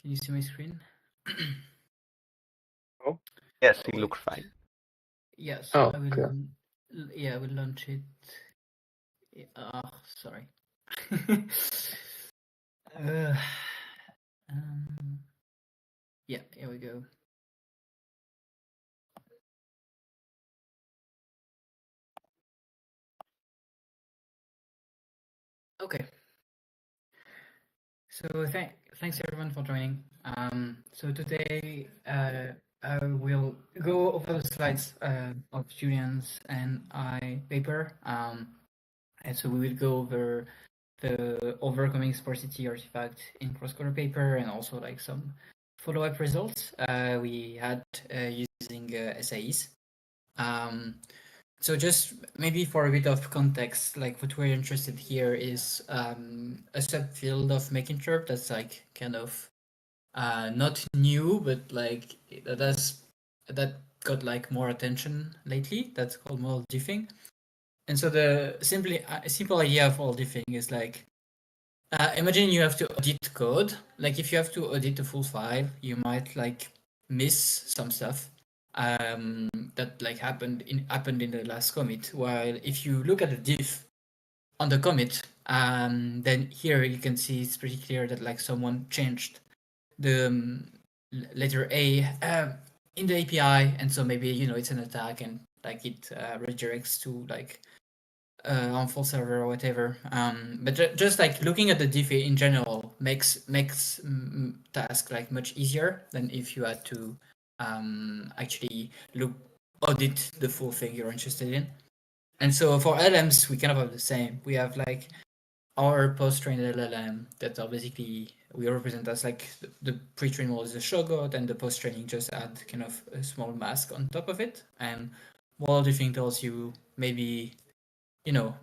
Can you see my screen? Oh. Yes, Oh, he wait. looks fine. Yes, Oh, I will. okay. Yeah, I will launch it. Sorry. uh, yeah, here we go. Okay. So thanks everyone for joining. So today I will go over the slides of Julian's and I paper. And so we will go over the overcoming sparsity artifact in Crosscoder paper and also like some follow-up results we had using SAEs. So just maybe for a bit of context, like what we're interested here is a subfield of Mech Interp that's like kind of not new, but like that got like more attention lately. That's called model diffing. And so the simple idea of model diffing is like imagine you have to audit code. Like if you have to audit a full file, you might like miss some stuff that like happened in the last commit. While if you look at the diff on the commit, then here you can see it's pretty clear that like someone changed the letter A in the API, and so maybe it's an attack and like it redirects to like harmful server or whatever. But just like looking at the diff in general makes task like much easier than if you had to actually audit the full thing you're interested in. And so for LLMs, we kind of have the same. We have like our post-trained LLM that are basically we represent as like the pre-trained model is a showgot, and the post-training just add kind of a small mask on top of it. And model diffing tells you maybe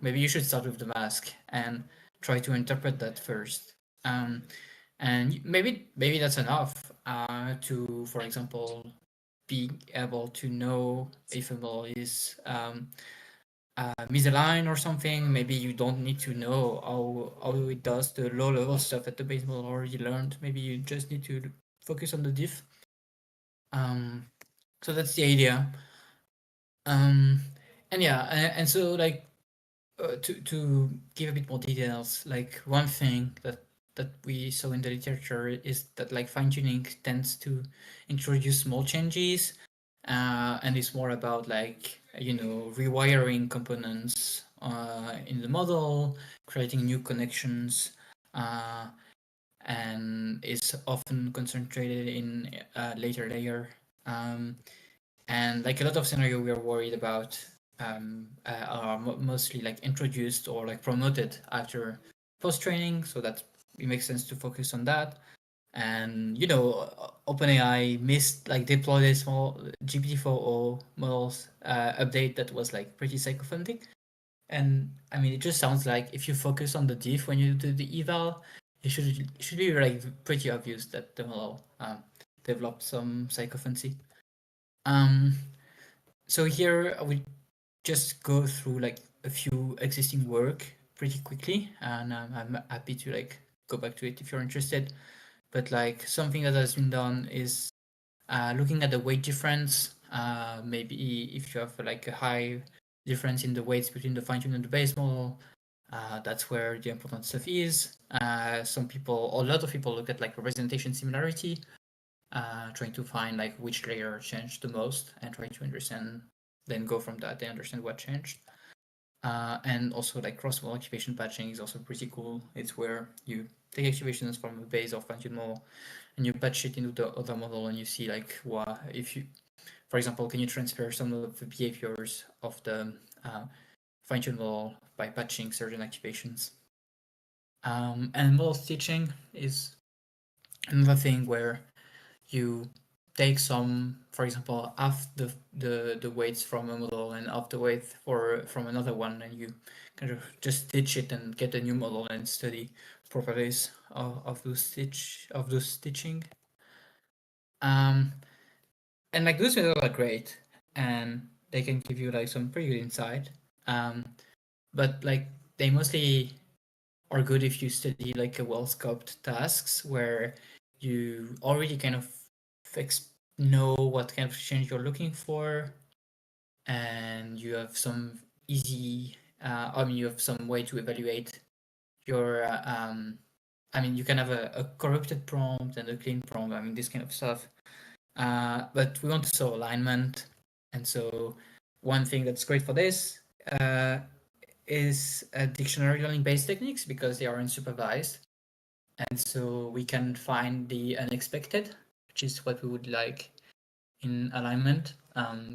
maybe you should start with the mask and try to interpret that first. And maybe that's enough to, for example, be able to know if a model is misaligned or something. Maybe you don't need to know how it does the low level stuff that the base model already learned. Maybe you just need to focus on the diff. So that's the idea. And yeah, and so like to give a bit more details, like one thing that we saw in the literature is that like fine-tuning tends to introduce small changes, and it's more about like rewiring components in the model, creating new connections, and is often concentrated in a later layer. And like a lot of scenario we are worried about are mostly like introduced or like promoted after post-training, so that it makes sense to focus on that. And OpenAI missed like deployed a small GPT-4o models update that was like pretty psychophantic. And I mean, it just sounds like if you focus on the diff when you do the eval, it should be like pretty obvious that the model developed some psychophancy. So here I will just go through like a few existing work pretty quickly, and I'm happy to like go back to it if you're interested. But like something that has been done is looking at the weight difference. Maybe if you have like a high difference in the weights between the fine-tune and the base model, that's where the important stuff is. A lot of people look at like representation similarity, trying to find like which layer changed the most and trying to understand, then go from that, they understand what changed. And also like cross-model activation patching is also pretty cool. It's where you take activations from a base or fine-tune model and you patch it into the other model, and you see like if you, for example, can you transfer some of the behaviors of the fine-tune model by patching certain activations. And model stitching is another thing where you take some, for example, half the weights from a model and half the weight from another one, and you kind of just stitch it and get a new model and study properties of those stitching. And like those methods are great, and they can give you like some pretty good insight. But like they mostly are good if you study like a well-scoped tasks where you already kind of know what kind of change you're looking for, and you have some easy, you have some way to evaluate your, you can have a corrupted prompt and a clean prompt, this kind of stuff. But we want to show alignment, and so one thing that's great for this is dictionary learning based techniques, because they are unsupervised, and so we can find the unexpected, which is what we would like in alignment.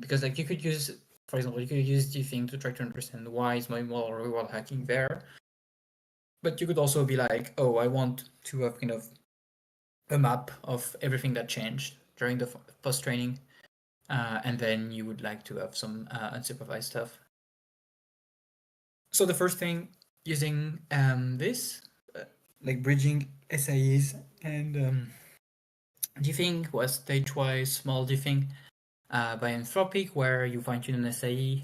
Because like you could use, for example, you could use diffing to try to understand why is my model reward hacking there, but you could also be like, oh, I want to have kind of a map of everything that changed during the post training, and then you would like to have some unsupervised stuff. So the first thing, using this, like bridging SIEs and diffing, was stage-wise small diffing by Anthropic, where you fine-tune an SIE,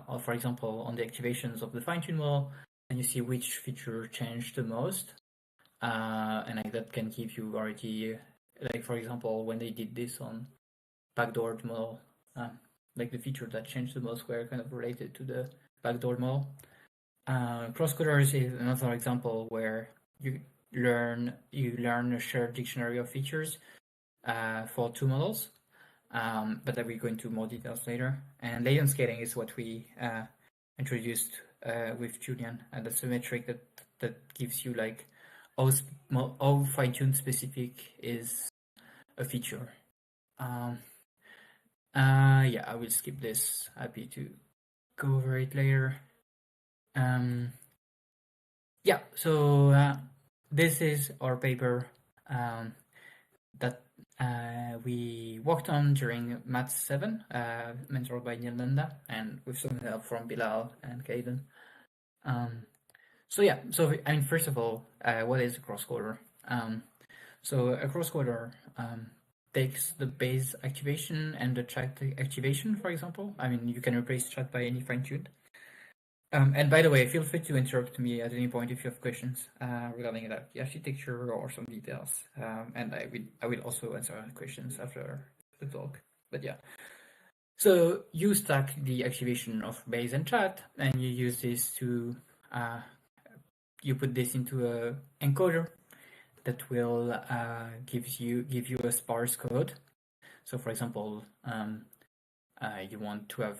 or for example, on the activations of the fine-tune model, and you see which feature changed the most. And like that can give you already, like for example, when they did this on backdoor model, like the feature that changed the most were kind of related to the backdoor model. Crosscoders is another example where you learn a shared dictionary of features for two models, but I will go into more details later. And latent scaling is what we introduced with Julian, and that's a metric that gives you like how fine-tuned specific is a feature. Yeah, I will skip this. Happy to go over it later. Yeah, so this is our paper that we worked on during Math 7, mentored by Nanda, and with some help from Bilal and Caden. So yeah, first of all, what is a crosscoder? So a crosscoder takes the base activation and the chat activation, for example. You can replace chat by any fine-tuned. And by the way, feel free to interrupt me at any point if you have questions regarding the architecture or some details. And I will also answer questions after the talk. But yeah, so you stack the activation of base and chat, and you use this to you put this into a encoder that will give you a sparse code. So for example, you want to have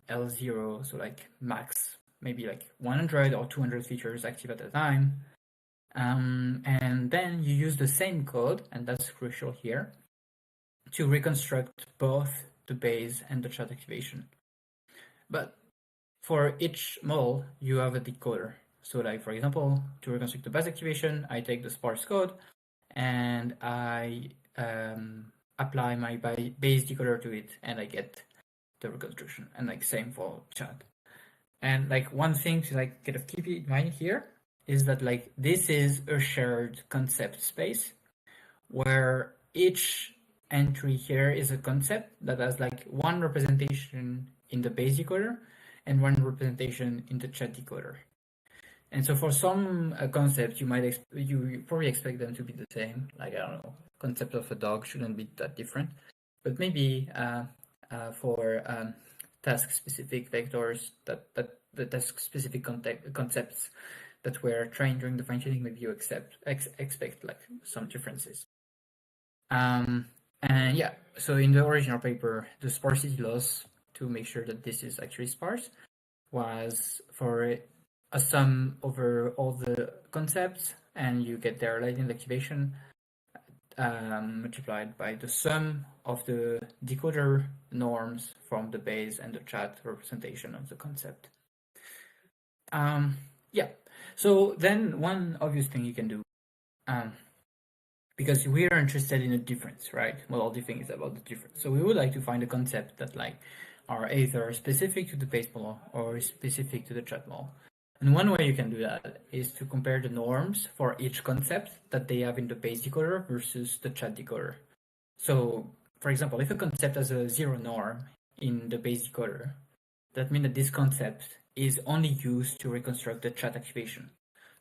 L0, so like max, maybe like 100 or 200 features active at a time. And then you use the same code, and that's crucial here, to reconstruct both the base and the chat activation. But for each model, you have a decoder. So like, for example, to reconstruct the base activation, I take the sparse code and I apply my base decoder to it, and I get the reconstruction. And like same for chat. And like one thing to like kind of keep in mind here is that like this is a shared concept space where each entry here is a concept that has like one representation in the base decoder and one representation in the chat decoder. And so for some concepts, you probably expect them to be the same. Like, I don't know, concept of a dog shouldn't be that different, but maybe for task-specific vectors, that the task-specific concepts that were trained during the fine-tuning, maybe you expect like some differences. And yeah, so in the original paper, the sparsity loss to make sure that this is actually sparse was for a sum over all the concepts, and you get their latent activation multiplied by the sum of the decoder norms from the base and the chat representation of the concept. Yeah, so then one obvious thing you can do, because we are interested in the difference, right? Well, diffing is about the difference. So we would like to find a concept that like are either specific to the base model or specific to the chat model. And one way you can do that is to compare the norms for each concept that they have in the base decoder versus the chat decoder. So, for example, if a concept has a 0 norm in the base decoder, that means that this concept is only used to reconstruct the chat activation.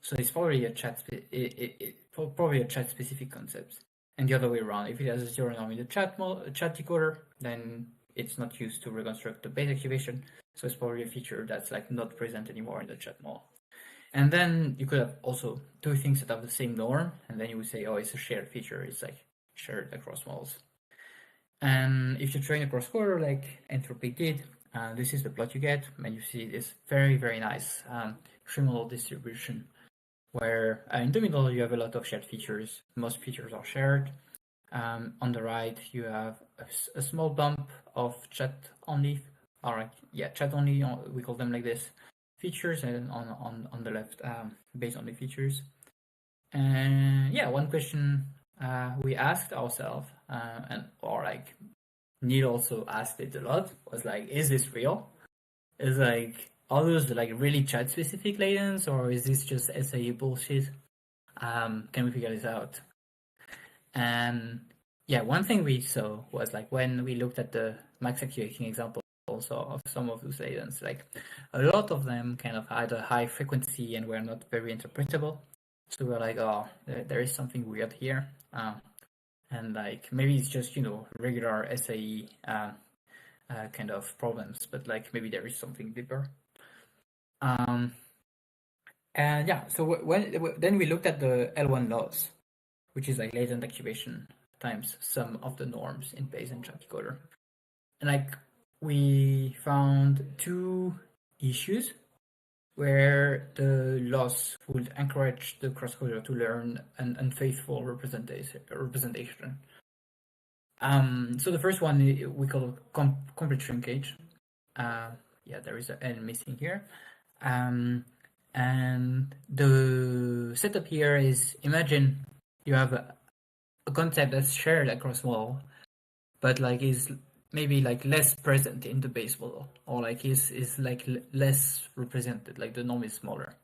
So it's probably a chat. for probably a chat-specific concept. And the other way around, if it has a zero norm in the chat decoder, then it's not used to reconstruct the base activation. So it's probably a feature that's like not present anymore in the chat model. And then you could have also two things that have the same norm, and then you would say, oh, it's a shared feature. It's like shared across models. And if you train a crosscoder like Entropy did, this is the plot you get, and you see this very, very nice trimodal distribution, where in the middle you have a lot of shared features. Most features are shared. On the right you have a small bump of chat only, chat only, we call them like this, features, and on the left base only features. And yeah, one question we asked ourselves, or like Neel also asked it a lot, was like, is this real? Is like all those like really chat specific latents, or is this just SAE bullshit? Can we figure this out? And yeah, one thing we saw was like when we looked at the max activating example also of some of those latents, like a lot of them kind of had a high frequency and were not very interpretable. So we're like, oh, there is something weird here. And like maybe it's just, regular SAE kind of problems, but like maybe there is something deeper. And yeah, so then we looked at the L1 loss, which is like latent activation times sum of the norms in base and chat decoder. And like we found two issues where the loss would encourage the crosscoder to learn an unfaithful representation. So the first one we call complete shrinkage. There is an N missing here. And the setup here is, imagine you have a concept that's shared across model, but like is maybe like less present in the base model, or like is like less represented, like the norm is smaller.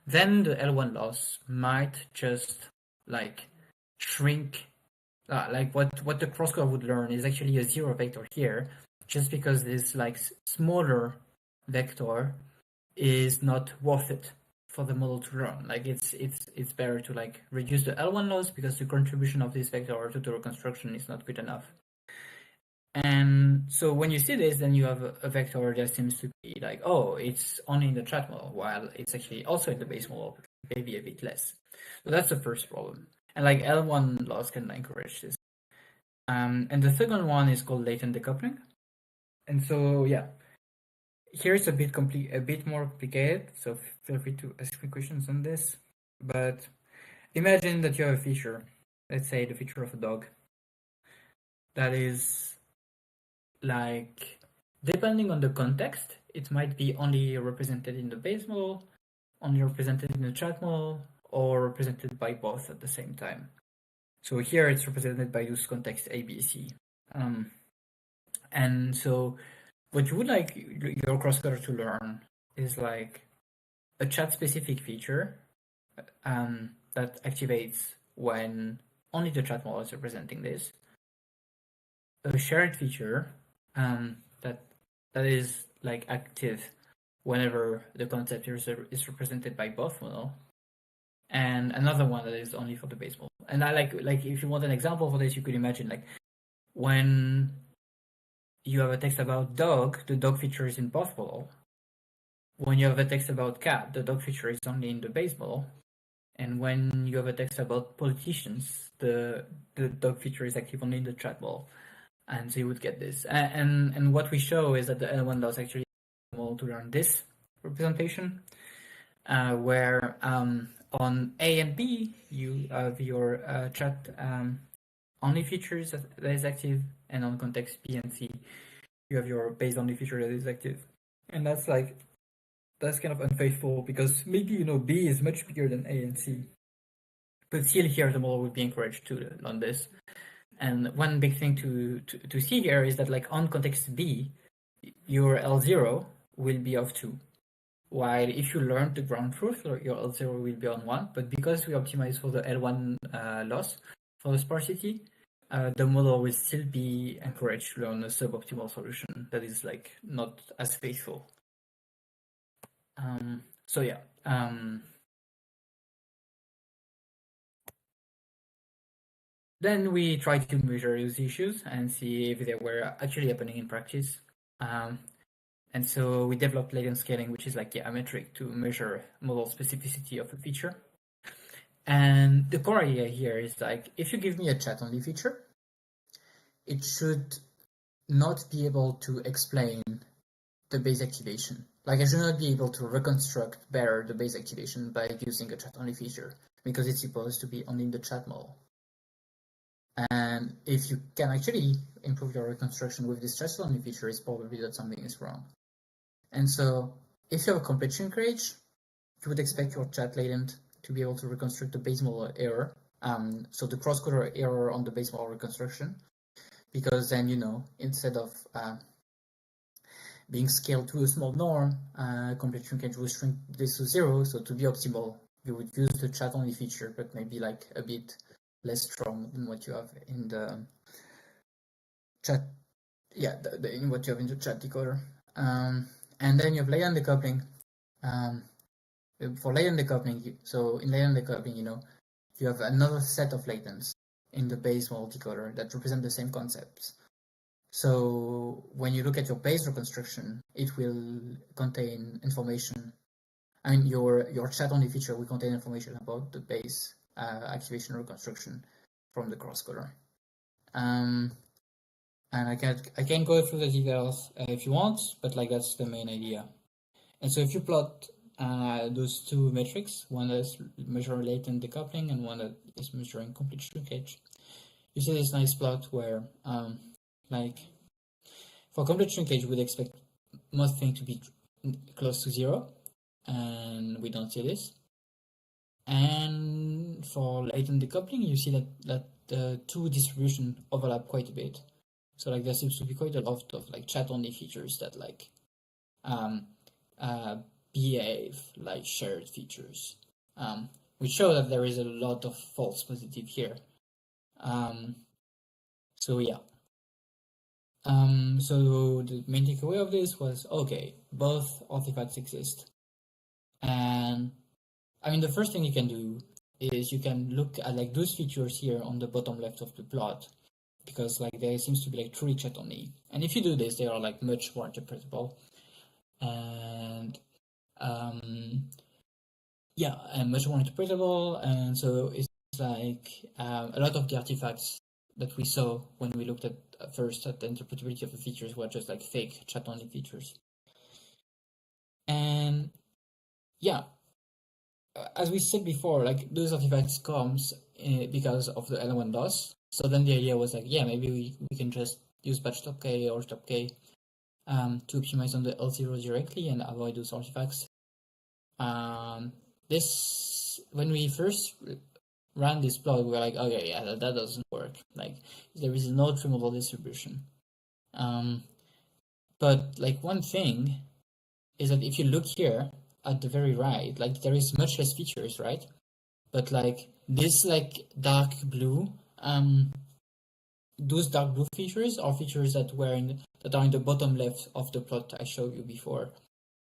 Then the L1 loss might just like shrink. Like what the crosscoder would learn is actually a zero vector here, just because this like smaller vector is not worth it for the model to learn. Like it's better to like reduce the L1 loss because the contribution of this vector to the reconstruction is not good enough. And so when you see this, then you have a vector that seems to be like, oh, it's only in the chat model, while it's actually also in the base model, maybe a bit less. So that's the first problem. And like L1 loss can encourage this. And the second one is called latent decoupling. And so yeah, here's a bit more complicated. So feel free to ask me questions on this. But imagine that you have a feature, let's say the feature of a dog, that is like, depending on the context, it might be only represented in the base model, only represented in the chat model, or represented by both at the same time. So here it's represented by those context A, B, C. And so what you would like your crosscoder to learn is like a chat-specific feature that activates when only the chat model is representing this. A shared feature that is like active whenever the concept is represented by both model, and another one that is only for the base model. And I like if you want an example for this, you could imagine like when you have a text about dog, the dog feature is in both model. When you have a text about cat, the dog feature is only in the base model. And when you have a text about politicians, the dog feature is active only in the chat model. And so you would get this. And what we show is that the L1 loss actually able to learn this representation, where on A and B, you have your chat only features that is active, and on context B and C, you have your base only feature that is active. And that's kind of unfaithful, because maybe B is much bigger than A and C, but still here the model would be encouraged to learn this. And one big thing to see here is that like on context B, your L0 will be of 2, while if you learn the ground truth, your L0 will be on 1. But because we optimize for the L1 loss for the sparsity, the model will still be encouraged to learn a suboptimal solution that is like not as faithful. So yeah. Then we try to measure those issues and see if they were actually happening in practice. And so we developed latent scaling, which is like a metric to measure model specificity of a feature. And the core idea here is like, if you give me a chat only feature, it should not be able to explain the base activation. Like I should not be able to reconstruct better the base activation by using a chat only feature because it's supposed to be only in the chat model. And if you can actually improve your reconstruction with this chat only feature, it's probably that something is wrong. And so if you have a complete shrinkage, you would expect your chat latent to be able to reconstruct the base model error. So the crosscoder error on the base model reconstruction, because then, you know, instead of being scaled to a small norm, complete shrinkage will shrink this to 0. So to be optimal, you would use the chat only feature, but maybe like a bit less strong than what you have in the chat. Yeah, in what you have in the chat decoder. And then you have latent decoupling. For latent decoupling, so in latent decoupling, you know, you have another set of latents in the base model decoder that represent the same concepts. So when you look at your base reconstruction, it will contain information. I mean, your chat only feature will contain information about the base activation reconstruction from the crosscoder. And I can go through the details if you want, but like that's the main idea. And so if you plot those two metrics, one that is measuring latent decoupling and one that is measuring complete shrinkage, you see this nice plot where like for complete shrinkage we'd expect most things to be close to 0, and we don't see this. And for latent decoupling, you see that the two distribution overlap quite a bit. So like there seems to be quite a lot of like chat only features that like behave like shared features, which show that there is a lot of false positive here. So yeah. So the main takeaway of this was, okay, both artifacts exist. And I mean, the first thing you can do is you can look at like those features here on the bottom left of the plot, because like there seems to be like truly chat only. And if you do this, they are like much more interpretable. And yeah, and much more interpretable. And so it's like a lot of the artifacts that we saw when we looked at first at the interpretability of the features were just like fake chat only features. And yeah, as we said before, like those artifacts comes because of the L1 loss. So then the idea was like, yeah, maybe we can just use batch stop k or stop k to optimize on the L0 directly and avoid those artifacts. This, when we first ran this plot, we were like, okay, yeah, that doesn't work. Like there is no true model distribution. But like one thing is that if you look here at the very right, like there is much less features, right? But like this like dark blue, those dark blue features are features that that are in the bottom left of the plot I showed you before.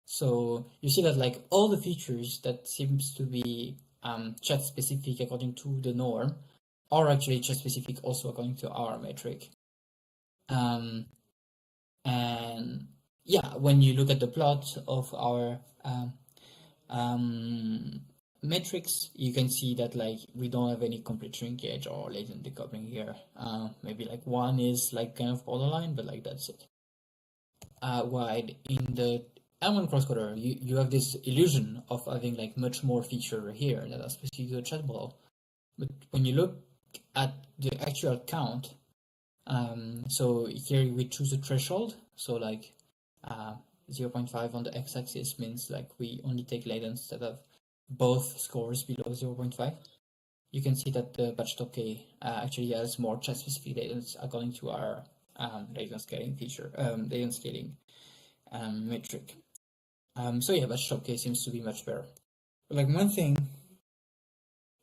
So you see that like all the features that seems to be chat specific according to the norm are actually chat specific also according to our metric. And yeah, when you look at the plot of our metrics, you can see that like we don't have any complete shrinkage or latent decoupling here. Maybe like one is like kind of borderline, but like that's it. While in the L1 crosscoder, you have this illusion of having like much more feature here that are specific to the chat model. But when you look at the actual count, so here we choose a threshold. So like 0.5 on the x-axis means like we only take latents that have both scores below 0.5. You can see that the batch stop k actually has more chat specific latents according to our latent scaling feature, latent scaling metric. So yeah, batch stop k seems to be much better. But like one thing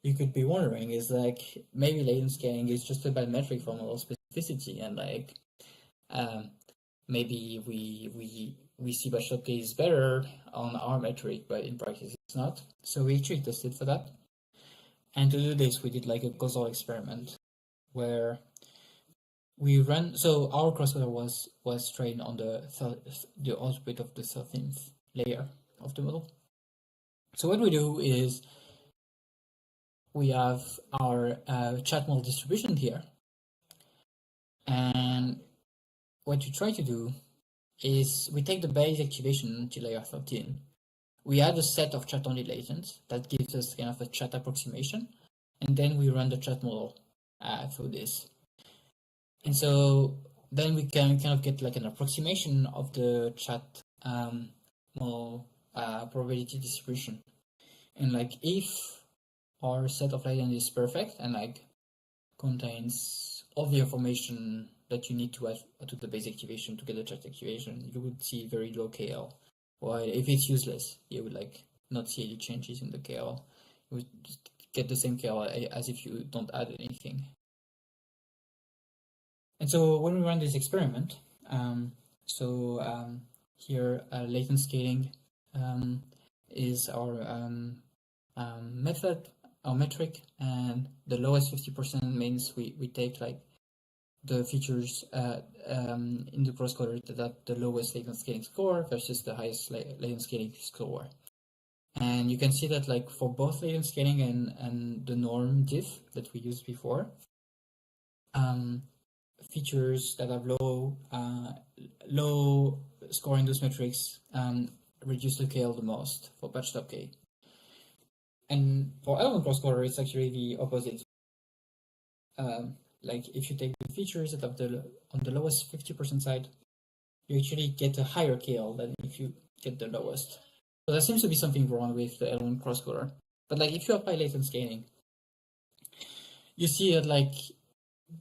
you could be wondering is like maybe latent scaling is just a bad metric for model specificity, and like maybe we see batch stop k is better on our metric, but in practice it's not. So we actually tested for that. And to do this, we did like a causal experiment where we run. So our crosscoder was trained on the orbit of the 13th layer of the model. So what we do is we have our chat model distribution here, and what you try to do is we take the base activation to layer 13. We add a set of chat only latents that gives us kind of a chat approximation, and then we run the chat model through this. And so then we can kind of get like an approximation of the chat model probability distribution. And like if our set of latent is perfect and like contains all the information that you need to add to the base activation to get the chat activation, you would see very low KL. While if it's useless, you would like not see any changes in the KL. You would just get the same KL as if you don't add anything. And so when we run this experiment, here latent scaling is our method, our metric, and the lowest 50% means we take like the features in the crosscoder that have the lowest latent scaling score versus the highest latent scaling score. And you can see that like for both latent scaling and the norm diff that we used before, features that have low score in those metrics reduce the KL the most for patch top K. And for element crosscoder, it's actually the opposite. Like if you take the features that have on the lowest 50% side, you actually get a higher KL than if you get the lowest. So there seems to be something wrong with the element crosscoder. But like if you apply latent scaling, you see that like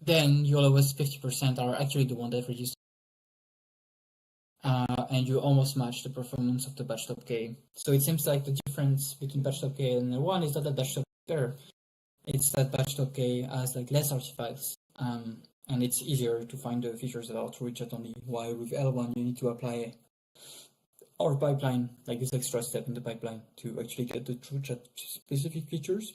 then your lowest 50% are actually the one that reduce, and you almost match the performance of the batch top K. So it seems like the difference between batch top K and L1 is not that batch top K better. It's that batch top K has like less artifacts, and it's easier to find the features that are true chat only. While with L1 you need to apply our pipeline, like this extra step in the pipeline to actually get the true chat specific features.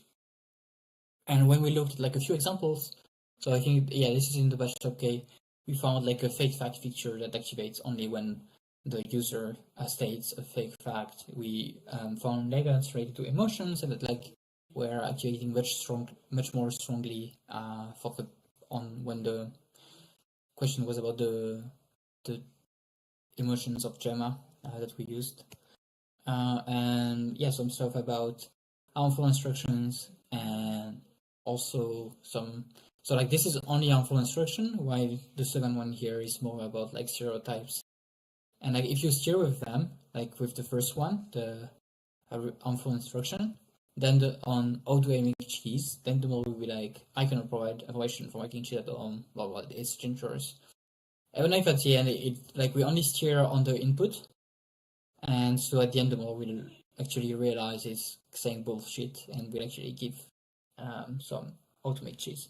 And when we looked at like a few examples, so I think, yeah, this is in the batch top K, we found like a fake fact feature that activates only when the user states a fake fact. We found latents related to emotions and that like we're activating much more strongly when the question was about the emotions of Gemma that we used. And yeah, some stuff about harmful instructions and also some. So like this is only harmful instruction, while the second one here is more about like stereotypes. And like if you steer with them, like with the first one, the harmful instruction, then on how do I make cheese, then the model will be like, I cannot provide information for making cheese at home, blah blah, it's dangerous. Even if at the end like we only steer on the input, and so at the end the model will actually realize it's saying bullshit and will actually give some how to make cheese.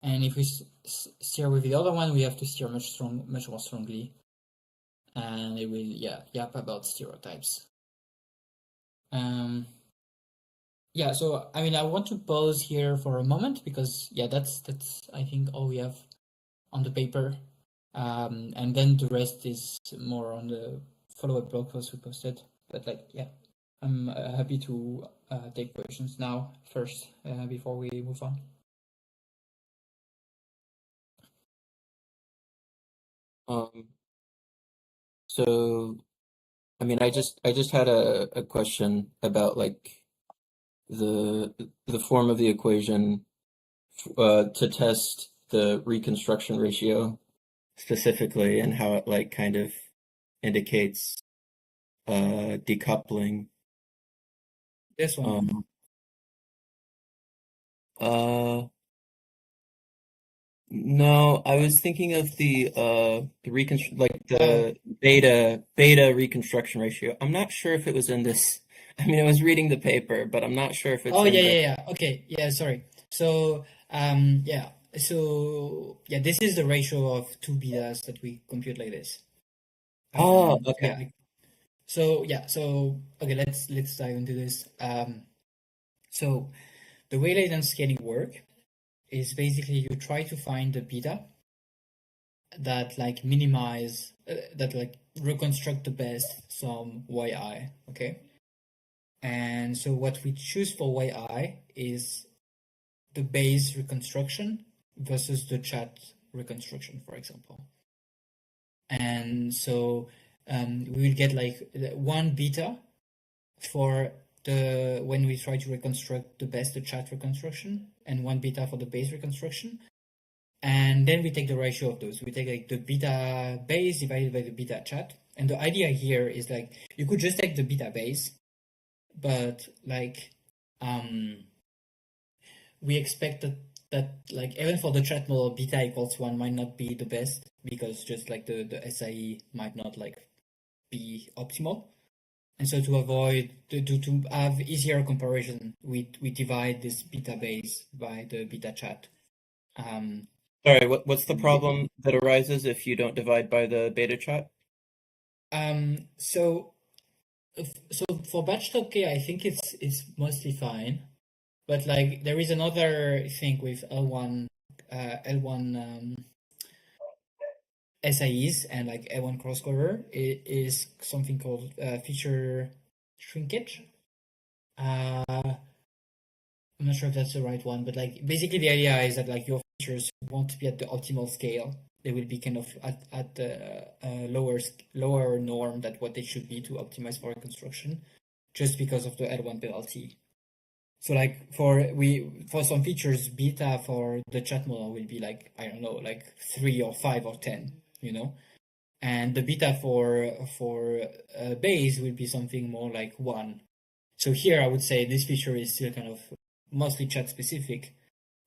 And if we steer with the other one, we have to steer much more strongly, and it will yap about stereotypes. Yeah, so I mean I want to pause here for a moment because yeah, that's I think all we have on the paper, and then the rest is more on the follow-up blog post we posted. But like yeah, I'm happy to take questions now first before we move on. So I mean I just had a question about like the form of the equation to test the reconstruction ratio specifically and how it like kind of indicates decoupling. This one. No, I was thinking of the beta reconstruction ratio. I'm not sure if it was in this. I mean, I was reading the paper, but I'm not sure if it's Oh in yeah. Okay, yeah, sorry. So yeah, this is the ratio of two betas that we compute like this. Oh, okay. Yeah. So okay, let's dive into this. So the way latent scaling work is basically you try to find the beta that like minimize that like reconstruct the best some yi, okay? And so what we choose for yi is the base reconstruction versus the chat reconstruction, for example. And so we will get like one beta for the when we try to reconstruct the chat reconstruction, and one beta for the base reconstruction. And then we take the ratio of those. We take like the beta base divided by the beta chat. And the idea here is like you could just take the beta base, but like we expect that like even for the chat model, beta equals 1 might not be the best, because just like the SIE might not like be optimal. And so to avoid to have easier comparison, we divide this beta base by the beta chat. Sorry, what's the problem that arises if you don't divide by the beta chat? So for batch.k, I think it's mostly fine, but like there is another thing with L1 SIEs and like L1 crosscoder. It is something called feature shrinkage. I'm not sure if that's the right one, but like basically the idea is that like your features won't be at the optimal scale. They will be kind of at the lower norm than what they should be to optimize for reconstruction, just because of the L1 penalty. So like for some features, beta for the chat model will be like, I don't know, like 3 or 5 or 10, you know, and the beta for base will be something more like 1. So here I would say this feature is still kind of mostly chat specific.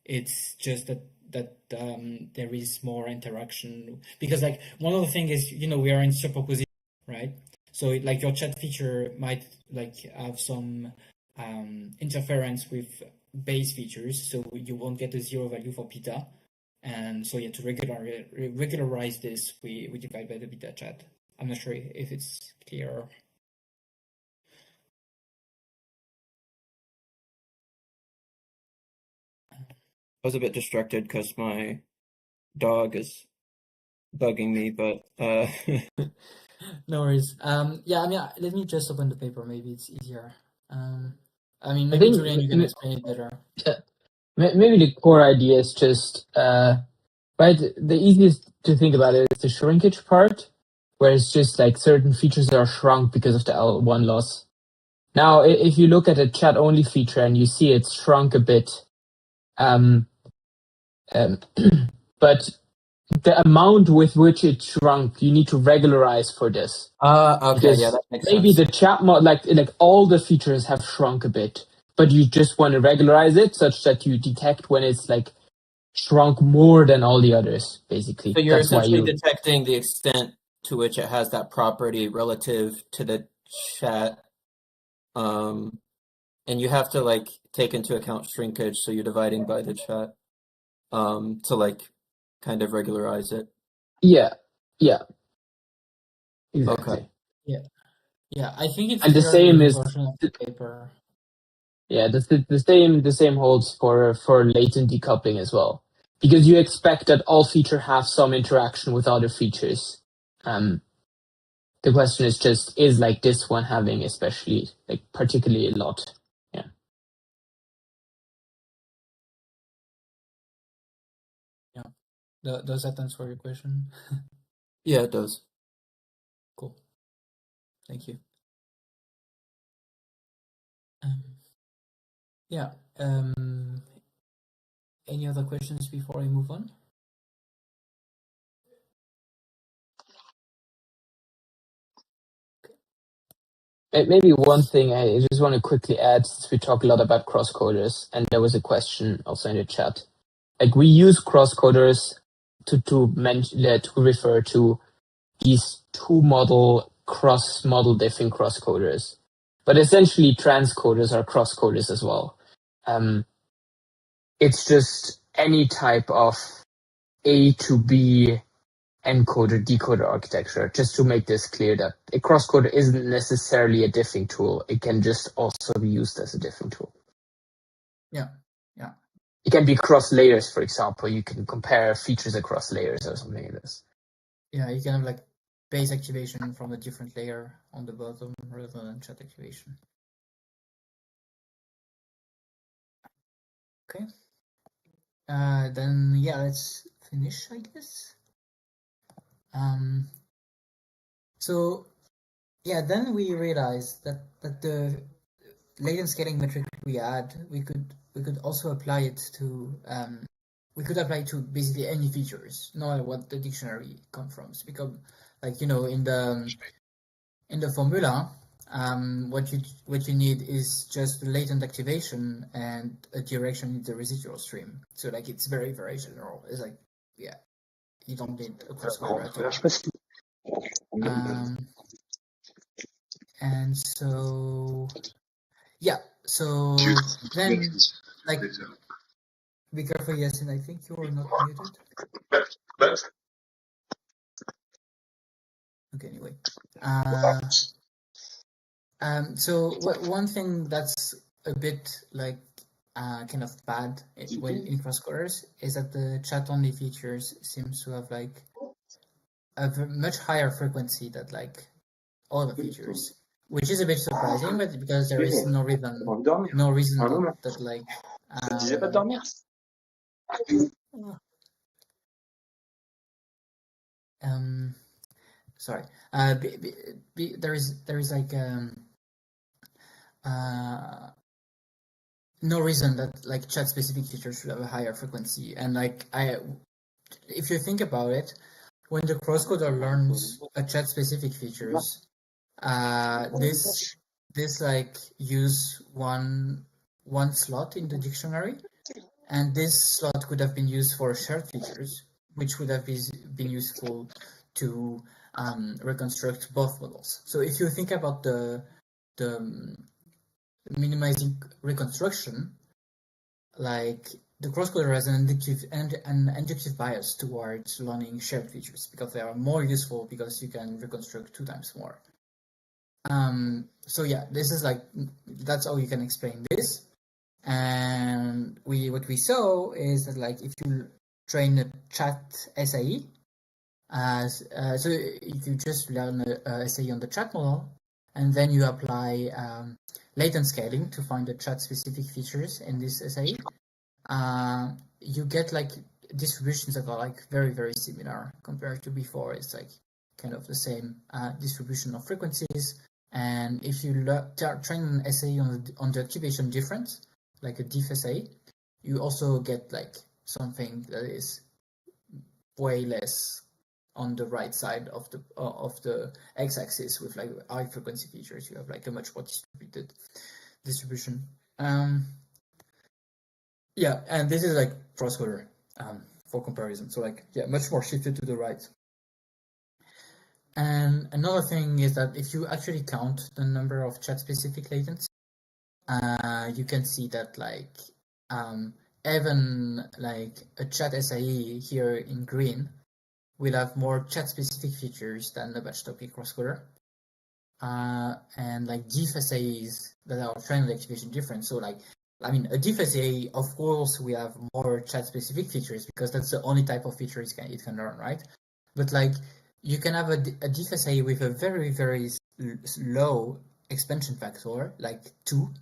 It's just that there is more interaction, because like one of the things is, you know, we are in superposition, right? So like your chat feature might like have some interference with base features, so you won't get a 0 value for beta. And so yeah, to regularize this, we divide by the beta chat. I'm not sure if it's clear. I was a bit distracted because my dog is bugging me, but No worries. Yeah, I mean, let me just open the paper. Maybe it's easier. I mean, I maybe think Julian, you can explain it better. maybe the core idea is just right. The easiest to think about it is the shrinkage part, where it's just like certain features are shrunk because of the L1 loss. Now, if you look at a chat only feature and you see it's shrunk a bit, but the amount with which it shrunk, you need to regularize for this. okay, Because yeah, that makes maybe sense. the chat mod, like all the features have shrunk a bit, but you just want to regularize it such that you detect when it's like shrunk more than all the others, basically. So you're That's why essentially detecting the extent to which it has that property relative to the chat. And you have to like take into account shrinkage, so you're dividing by the chat to like kind of regularize it. Yeah. Exactly. Okay. Yeah, I think it's And the clear same in is the version of the paper. Yeah, the same holds for latent decoupling as well, because you expect that all feature have some interaction with other features. The question is just, is like this one having especially like particularly a lot? Yeah. Does that answer your question? Yeah, it does. Cool. Thank you. Yeah. Any other questions before I move on? Maybe one thing I just want to quickly add, since we talk a lot about crosscoders, and there was a question also in the chat. Like we use crosscoders to refer to these two-model cross-model diffing crosscoders. But essentially, transcoders are crosscoders as well. It's just any type of A to B encoder decoder architecture. Just to make this clear, that a crosscoder isn't necessarily a diffing tool. It can just also be used as a diffing tool. Yeah. it can be cross layers, for example. You can compare features across layers or something like this. Yeah, you can have like base activation from a different layer on the bottom rather than chat activation. Okay. Then yeah, let's finish, I guess. So yeah, then we realized that the latent scaling metric we add, we could also apply it to we could apply it to basically any features, no matter what the dictionary comes from. Because like in the formula, what you need is just latent activation and a direction in the residual stream. So like it's very, very general. It's like, yeah, you don't need a crosscoder at all. And so yeah, so then like be careful, Yasin, I think you are not muted. Okay, anyway. So one thing that's a bit like kind of bad when in Crosscoders is that the chat only features seems to have like a much higher frequency than like all the features, which is a bit surprising, but because there is no reason that like sorry, there is like no reason that like chat specific features should have a higher frequency. And like if you think about it, when the crosscoder learns a chat specific features, this like use one slot in the dictionary, and this slot could have been used for shared features, which would have been useful to reconstruct both models. So if you think about the minimizing reconstruction, like the crosscoder has an inductive bias towards learning shared features because they are more useful because you can reconstruct 2 times more. So yeah, this is like, that's how you can explain this. And what we saw is that like if you train a chat SAE, so you just learn a SAE on the chat model, and then you apply latent scaling to find the chat specific features in this SAE. You get like distributions that are like very, very similar compared to before. It's like kind of the same distribution of frequencies. And if you train an SAE on the activation difference, like a diff SAE, you also get like something that is way less on the right side of the x-axis with like high frequency features. You have like a much more distributed distribution. Yeah, and this is like crosscoder for comparison. So like, yeah, much more shifted to the right. And another thing is that if you actually count the number of chat-specific latents, you can see that like even like a chat SAE here in green will have more chat-specific features than the batch topic crosscoder. And like diff SAEs that are trained activation different. So like, I mean, a diff SAE, of course, we have more chat-specific features because that's the only type of feature it can learn, right? But like, you can have a diff SAE with a very, very low expansion factor, like 2,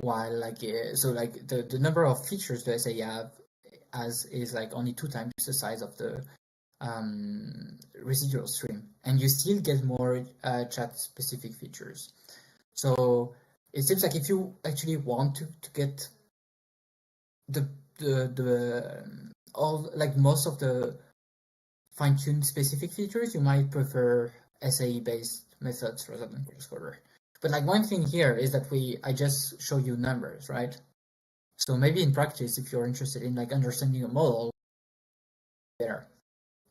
while like, so like the number of features the SAE have is like only 2 times the size of the residual stream, and you still get more chat-specific features. So it seems like if you actually want to get all like most of the fine-tuned specific features, you might prefer SAE-based methods rather than crosscoder. But like one thing here is that I just show you numbers, right? So maybe in practice, if you're interested in like understanding a model better.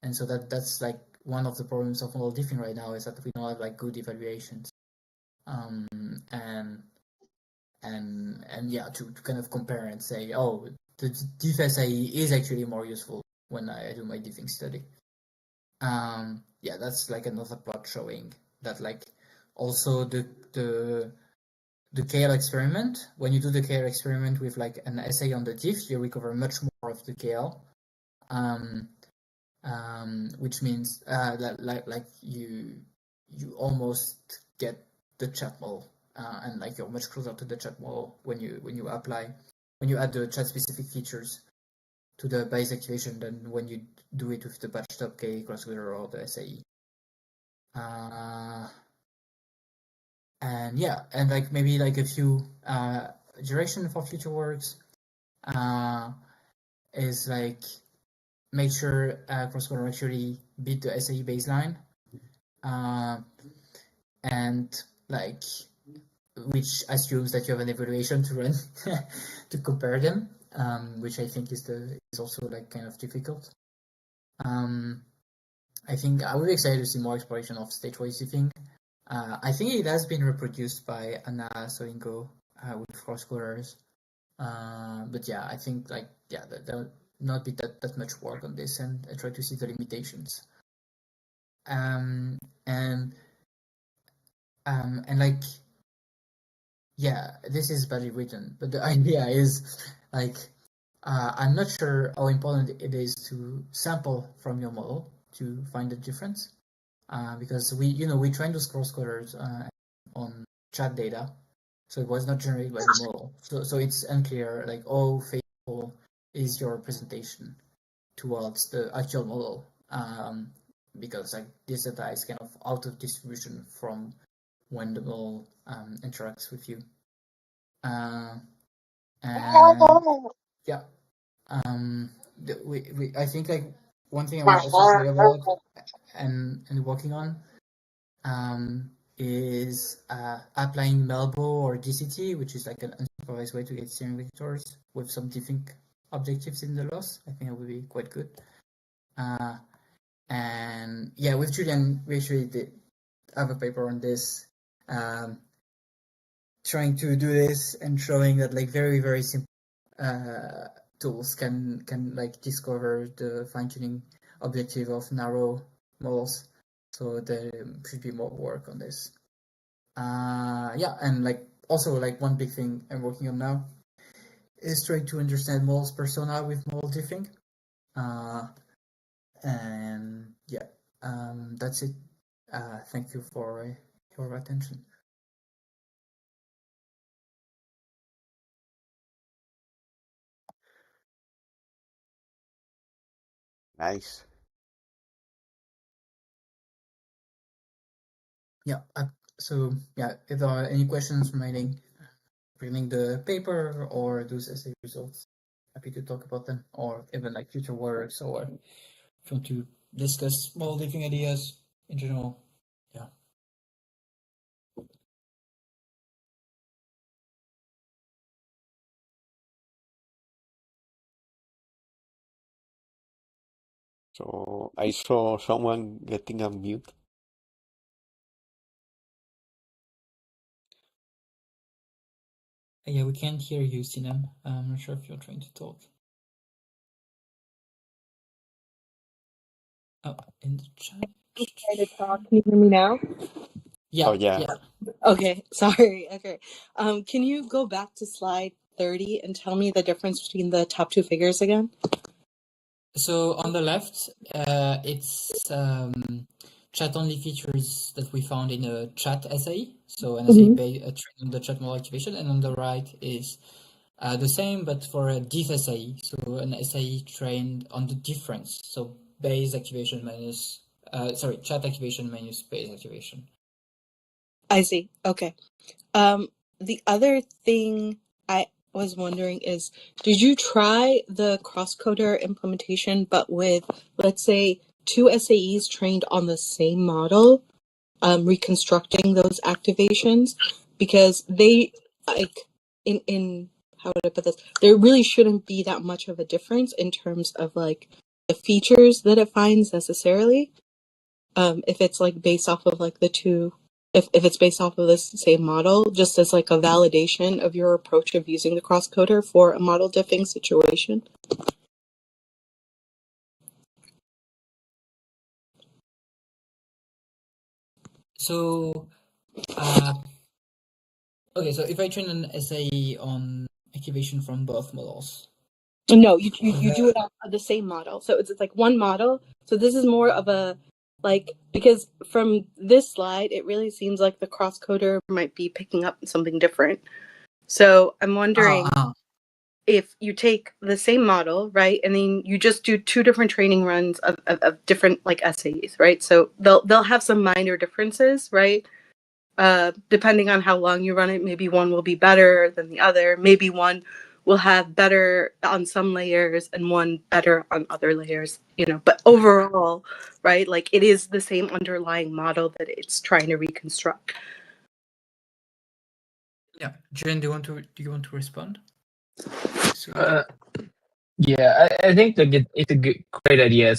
And so that's like one of the problems of model diffing right now is that we don't have like good evaluations. And yeah, to kind of compare and say, oh, the diff SAE is actually more useful when I do my diffing study. Yeah, that's like another plot showing that like also the the KL experiment, when you do the KL experiment with like an assay on the diff, you recover much more of the KL, which means like you almost get the chat model, and like you're much closer to the chat model when you add the chat specific features to the base activation than when you do it with the patched up K crosscoder or the SAE. And yeah, and like maybe like a few direction for future works is like make sure crosscoder actually beat the SAE baseline, and like which assumes that you have an evaluation to run to compare them, which I think is also like kind of difficult. I think I would be excited to see more exploration of stage-wise diffing. I think it has been reproduced by Anna Soingo with crosscoders. But yeah, I think like there will not be that much work on this, and I try to see the limitations. And like yeah, this is badly written, but the idea is like I'm not sure how important it is to sample from your model to find the difference, because we trained those crosscoders on chat data, so it was not generated by the model. So it's unclear like how faithful is your representation towards the actual model, because like this data is kind of out of distribution from when the model interacts with you. And yeah, I think like one thing I want to also say about and working on is applying Melbo or DCT, which is like an unsupervised way to get steering vectors with some different objectives in the loss. I think it would be quite good. And yeah, with Julian, we actually did have a paper on this, trying to do this and showing that like very, very simple tools can like discover the fine-tuning objective of narrow models. So there should be more work on this. Yeah, and like also like one big thing I'm working on now is trying to understand models persona with model diffing. And yeah, that's it. Thank you for your attention. Nice. Yeah. So yeah, if there are any questions remaining, reading the paper or those essay results, happy to talk about them, or even like future works, or if you want to discuss model diffing ideas in general. Yeah. So I saw someone getting a mute. Yeah, we can't hear you, Sinem. I'm not sure if you're trying to talk. Oh, in the chat. Try to talk. Can you hear me now? Yeah. Oh yeah. Okay, sorry. Okay. Can you go back to slide 30 and tell me the difference between the top two figures again? So on the left, it's chat-only features that we found in a chat essay. So an essay trained on the chat model activation, and on the right is the same, but for a diff essay. So an essay trained on the difference. So base activation minus, chat activation minus base activation. I see. Okay. The other thing I was wondering is, did you try the crosscoder implementation, but with, let's say, two SAEs trained on the same model, reconstructing those activations? Because they, like, in how would I put this? There really shouldn't be that much of a difference in terms of, like, the features that it finds necessarily. If it's, like, based off of, like, the two... If it's based off of this same model, just as like a validation of your approach of using the crosscoder for a model diffing situation? So Okay, so if I train an SAE on activation from both models. No, you do it on the same model. So it's like one model. So this is more of a like, because from this slide, it really seems like the crosscoder might be picking up something different. So I'm wondering if you take the same model, right, and then you just do two different training runs of different like SAEs, right? So they'll have some minor differences, right? Depending on how long you run it, maybe one will be better than the other. Maybe one will have better on some layers and one better on other layers, you know. But overall, right, like it is the same underlying model that it's trying to reconstruct. Yeah, Julian, do you want to respond? Yeah, I think like it's a great idea.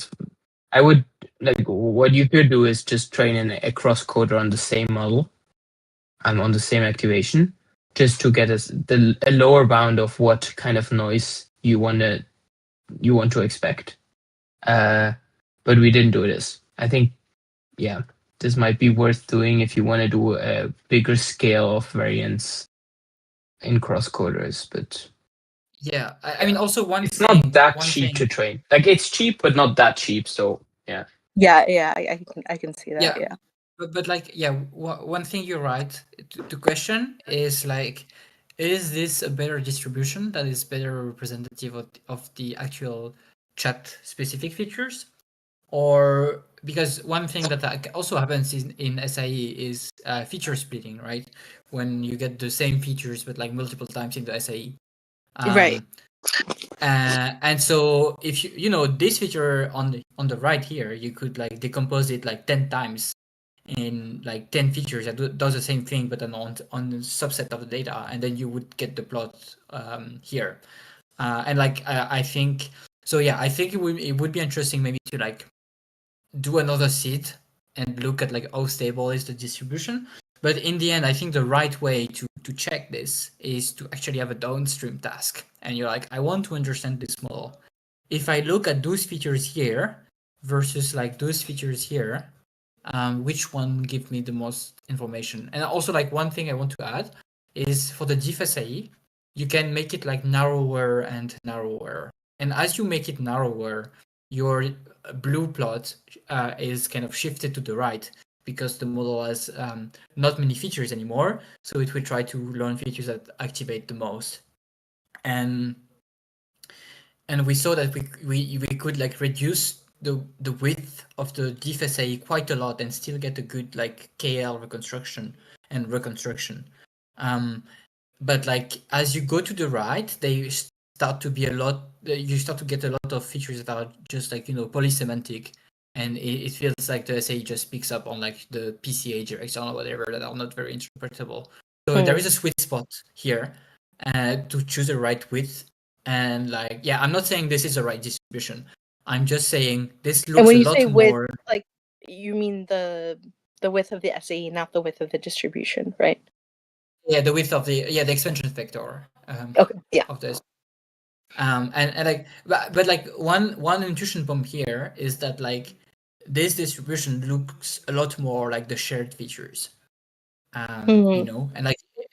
I would like what you could do is just train a crosscoder on the same model and on the same activation, just to get a lower bound of what kind of noise you want to expect. But we didn't do this. I think, yeah, this might be worth doing if you want to do a bigger scale of variance in crosscoders. But yeah, I mean, also it's not that cheap to train. Like it's cheap, but not that cheap. So yeah. Yeah, I can see that. Yeah. But like, yeah, one thing you're right to question is like, is this a better distribution that is better representative of the actual chat specific features? Or because one thing that also happens in SIE is feature splitting, right? When you get the same features but like multiple times into SIE. Right. And so if you know this feature on the right here, you could like decompose it like 10 times in like 10 features that does the same thing but on a subset of the data, and then you would get the plot here. And like I think so, yeah, I think it would be interesting maybe to like do another seed and look at like how stable is the distribution. But in the end, I think the right way to check this is to actually have a downstream task. And you're like, I want to understand this model. If I look at those features here versus like those features here, which one give me the most information? And also like one thing I want to add is for the DFSAE, you can make it like narrower and narrower. And as you make it narrower, your blue plot is kind of shifted to the right because the model has not many features anymore. So it will try to learn features that activate the most. And we saw that we could like reduce the width of the DFSA quite a lot and still get a good like KL reconstruction. But like as you go to the right, they start to be you start to get a lot of features that are just like, you know, polysemantic, and it feels like the SAE just picks up on like the PCA direction or whatever that are not very interpretable. So there is a sweet spot here to choose the right width. And like, yeah, I'm not saying this is the right distribution. I'm just saying this looks a lot more. Like, you mean the width of the SAE, not the width of the distribution, right? Yeah, the width of the expansion vector. Okay. Yeah. Of this. And like, but like one intuition bomb here is that like this distribution looks a lot more like the shared features. You know, and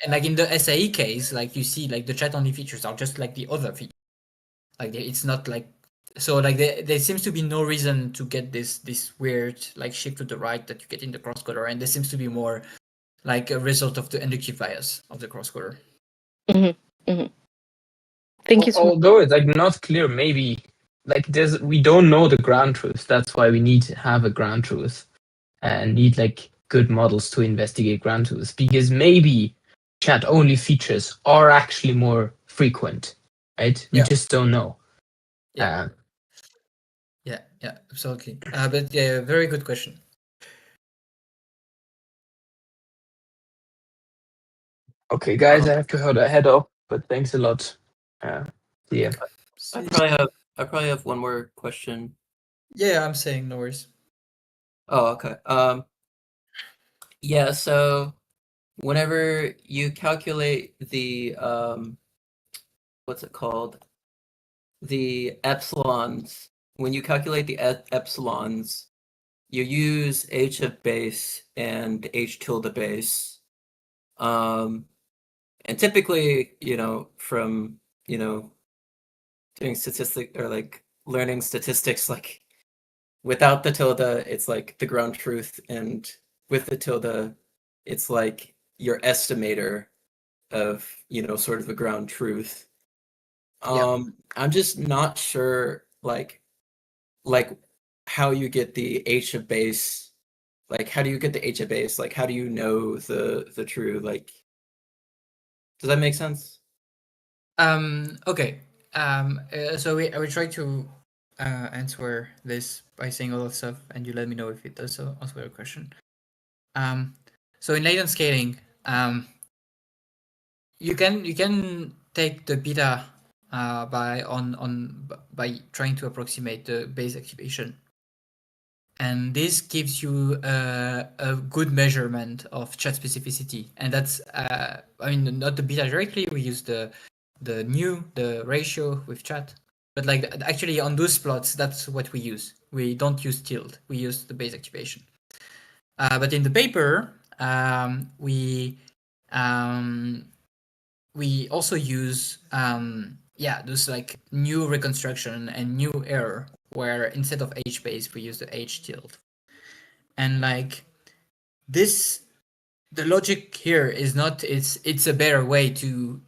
like in the SAE case, like you see like the chat only features are just like the other features. Like it's not like, so like there seems to be no reason to get this weird like shift to the right that you get in the crosscoder, and there seems to be more like a result of the inductive bias of the crosscoder. Thank you so much. Although it's like not clear, maybe like we don't know the ground truth. That's why we need to have a ground truth and need like good models to investigate ground truth, because maybe chat only features are actually more frequent, right? We just don't know. Yeah, absolutely. But yeah, very good question. Okay, guys, I have to head off, but thanks a lot. Yeah. I probably have one more question. Yeah, I'm saying no worries. Oh, okay. Yeah, so whenever you calculate the what's it called? The epsilons, when you calculate the epsilons, you use h of base and h tilde base. And typically, from, doing statistic or like learning statistics, like without the tilde, it's like the ground truth, and with the tilde, it's like your estimator of, sort of a ground truth. Yeah. I'm just not sure, like how you get the H of base. Like, how do you get the H of base? Like, how do you know the true, like, does that make sense? Okay. So I will try to answer this by saying all that stuff, and you let me know if it does answer your question. So in latent scaling, you can take the beta by trying to approximate the base activation, and this gives you a good measurement of chat specificity. And that's I mean, not the beta directly. We use the ratio with chat, but like actually on those plots, that's what we use. We don't use tilde. We use the base activation. But in the paper, we also use those like new reconstruction and new error, where instead of H base we use the H tilde. And like this, the logic here is not it's a better way to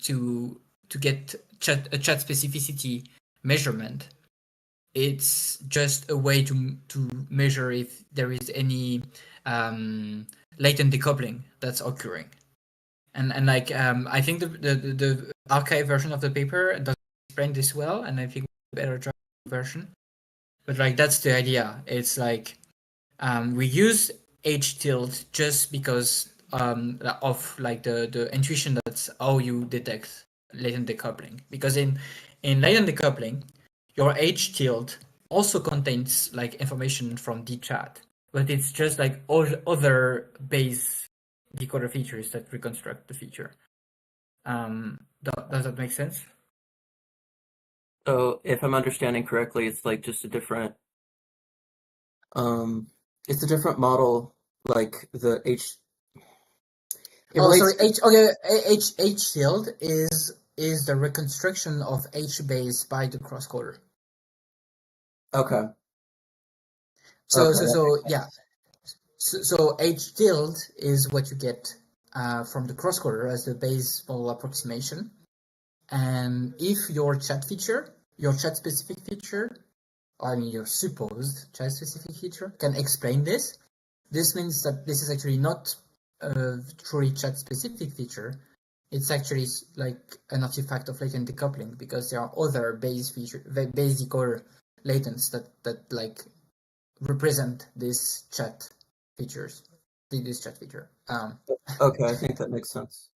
get a chat specificity measurement. It's just a way to measure if there is any latent decoupling that's occurring. And like I think the archive version of the paper doesn't explain this well, and I think better draft version. But like that's the idea. It's like we use H tilde just because of like the intuition that's how you detect latent decoupling. Because in latent decoupling, your H tilde also contains like information from the chat, but it's just like all other base decoder features that reconstruct the feature. Does that make sense? So if I'm understanding correctly, it's like just a different, it's a different model, like the H. It Sorry. relates. H tilde is the reconstruction of H base by the crosscoder. Okay. So Okay. yeah. So H tilde is what you get from the crosscoder as the base model approximation. And if your chat specific feature, I mean your supposed chat specific feature, can explain this, this means that this is actually not a truly chat specific feature. It's actually like an artifact of latent decoupling, because there are other base decoder latents that like represent this chat features, this chat feature. Okay, I think that makes sense.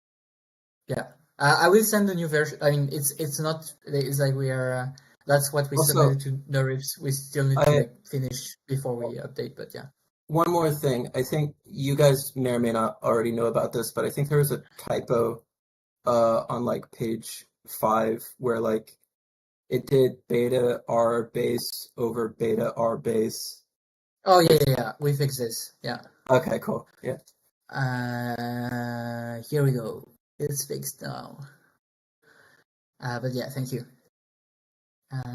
Yeah, I will send a new version. I mean, it's not. It's like we are. That's what we Also, submitted to the RIPS. We still need to I like finish before we update. But yeah. one more thing. I think you guys may or may not already know about this, but I think there was a typo on like page 5 where like it did beta R base over beta R base. Oh yeah. We fixed this. Yeah. Okay, cool. Yeah. Here we go. It's fixed now. But yeah, thank you.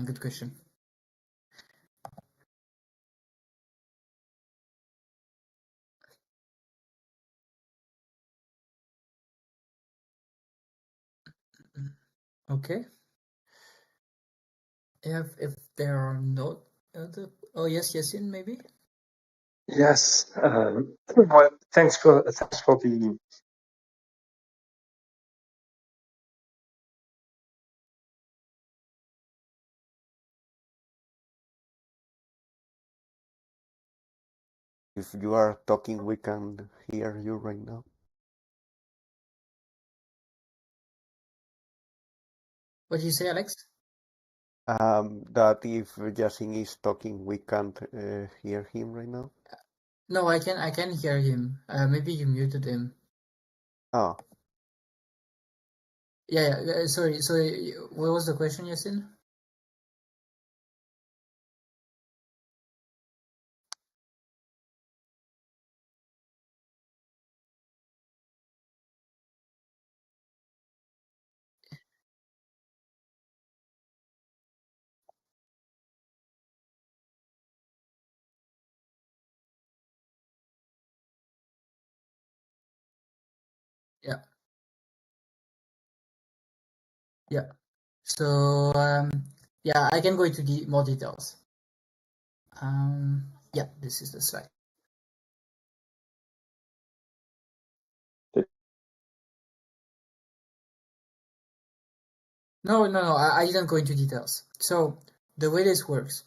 Good question. Okay. If there are no other. Oh yes, Yasin, maybe. Yes. Well, thanks for the. If you are talking, we can hear you right now. What did you say, Alex? That if Yasin is talking, we can't hear him right now. No, I can hear him. Maybe you muted him. Oh, Yeah. Sorry. What was the question, Yasin? Yeah. So yeah, I can go into more details. Yeah, this is the slide. No, I didn't go into details. So the way this works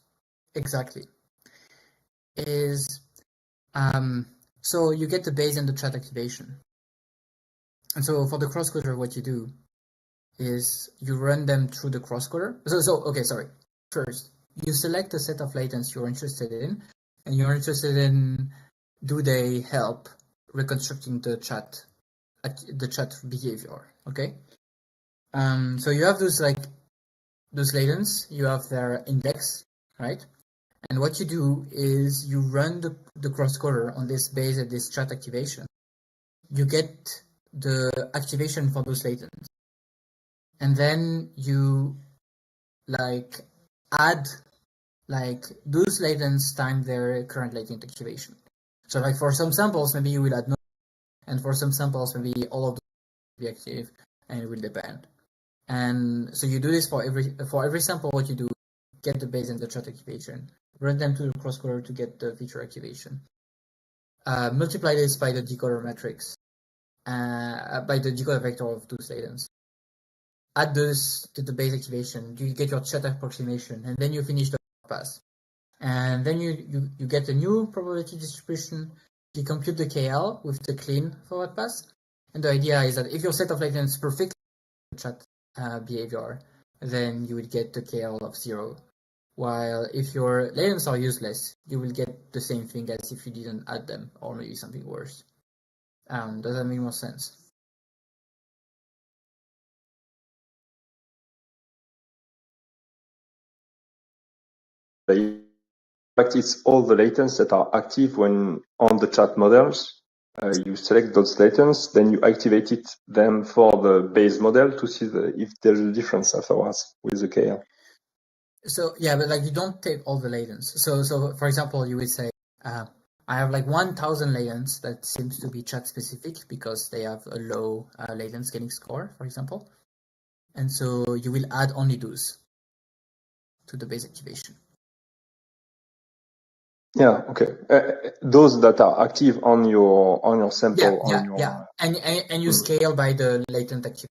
exactly is so you get the base and the chat activation. And so for the crosscoder, what you do is you run them through the crosscoder. So okay, sorry. First, you select a set of latents you're interested in, and you're interested in do they help reconstructing the chat behavior. Okay. So you have those latents, you have their index, right? And what you do is you run the crosscoder on this base at this chat activation. You get the activation for those latents. And then you add those latents time their current latent activation. So for some samples, maybe you will add no, and for some samples, maybe all of them will be active, and it will depend. And so you do this for every sample. What you do, get the base and the chat activation, run them to the crosscoder to get the feature activation. Multiply this by the decoder matrix, by the decoder vector of those latents. Add this to the base activation. You get your chat approximation, and then you finish the pass. And then you get a new probability distribution. You compute the KL with the clean forward pass. And the idea is that if your set of latents perfectly chat behavior, then you will get the KL of 0. While if your latents are useless, you will get the same thing as if you didn't add them, or maybe something worse. Does that make more sense? In fact, it's all the latents that are active when on the chat models. You select those latents, then you activate them for the base model to see if there's a difference afterwards with the KL. So yeah, but you don't take all the latents. So for example, you would say, I have 1,000 latents that seems to be chat specific because they have a low latent scaling score, for example. And so you will add only those to the base activation. Yeah. Okay. Those that are active on your sample. Yeah. And you scale by the latent activity.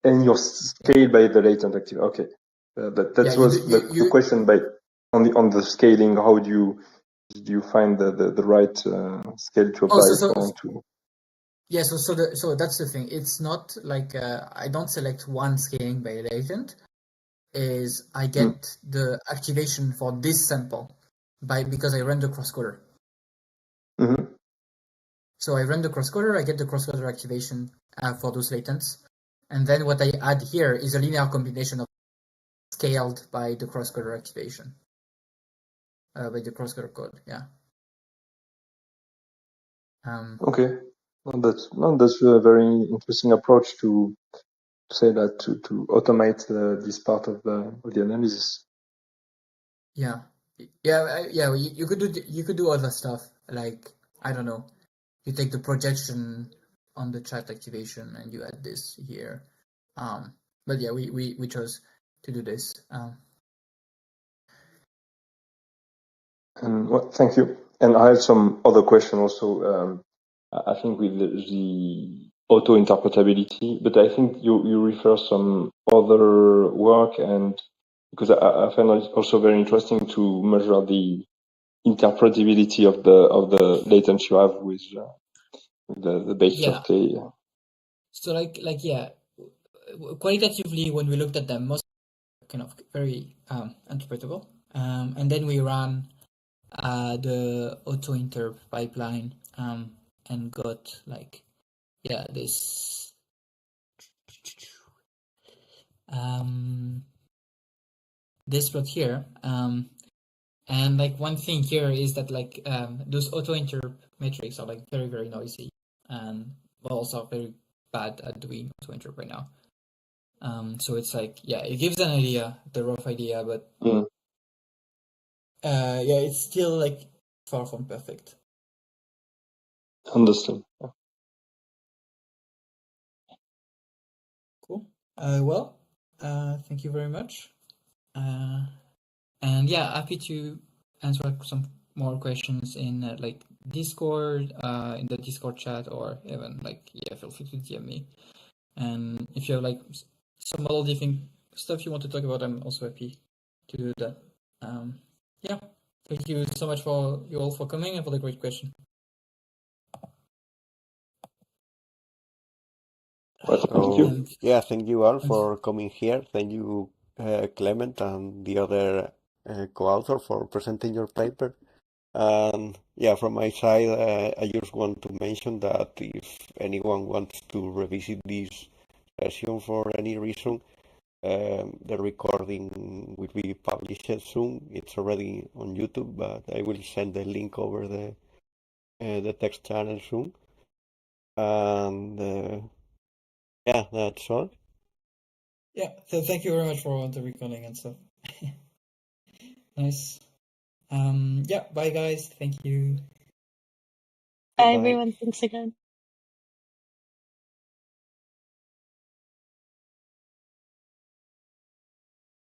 And you scale by the latent activity. Okay. That was the question on the scaling. How do you find the right scale to apply to? Yeah, so that's the thing. It's not I don't select one scaling by latent. Is I get the activation for this sample because I run the crosscoder. Mm-hmm. So I run the crosscoder, I get the crosscoder activation for those latents, and then what I add here is a linear combination of scaled by the crosscoder activation, by the crosscoder code. Yeah. Okay. That's a very interesting approach to say that to automate this part of the analysis. Yeah. You could do other stuff I don't know. You take the projection on the chat activation and you add this here. But yeah, we chose to do this. Well, thank you. And I have some other question also. I think with the auto interpretability, but I think you refer some other work, and because I find it also very interesting to measure the interpretability of the latency you have with the base Chugtai. So yeah, qualitatively when we looked at them, most kind of very interpretable, and then we ran the auto interp pipeline and got this this plot here, and one thing here is that those auto interp metrics are very, very noisy, and also very bad at doing auto interp right now. So it's it gives an idea, the rough idea, but it's still far from perfect. Understood. Cool. Well, thank you very much. And yeah, happy to answer some more questions in like Discord, in the Discord chat, or even like feel free to DM me. And if you have like some other different stuff you want to talk about, I'm also happy to do that. Yeah, thank you so much for you all for coming and for the great question. Well, thank So, you. And yeah, thank you all for coming here. Thank you, Clement, and the other co-author for presenting your paper. And yeah, from my side, I just want to mention that if anyone wants to revisit this session for any reason, the recording will be published soon. It's already on YouTube, but I will send the link over the text channel soon. And yeah, that's all. yeah, so thank you very much for the recording and stuff. Nice. Yeah, bye guys. Thank you. Bye, Bye. everyone. Thanks again.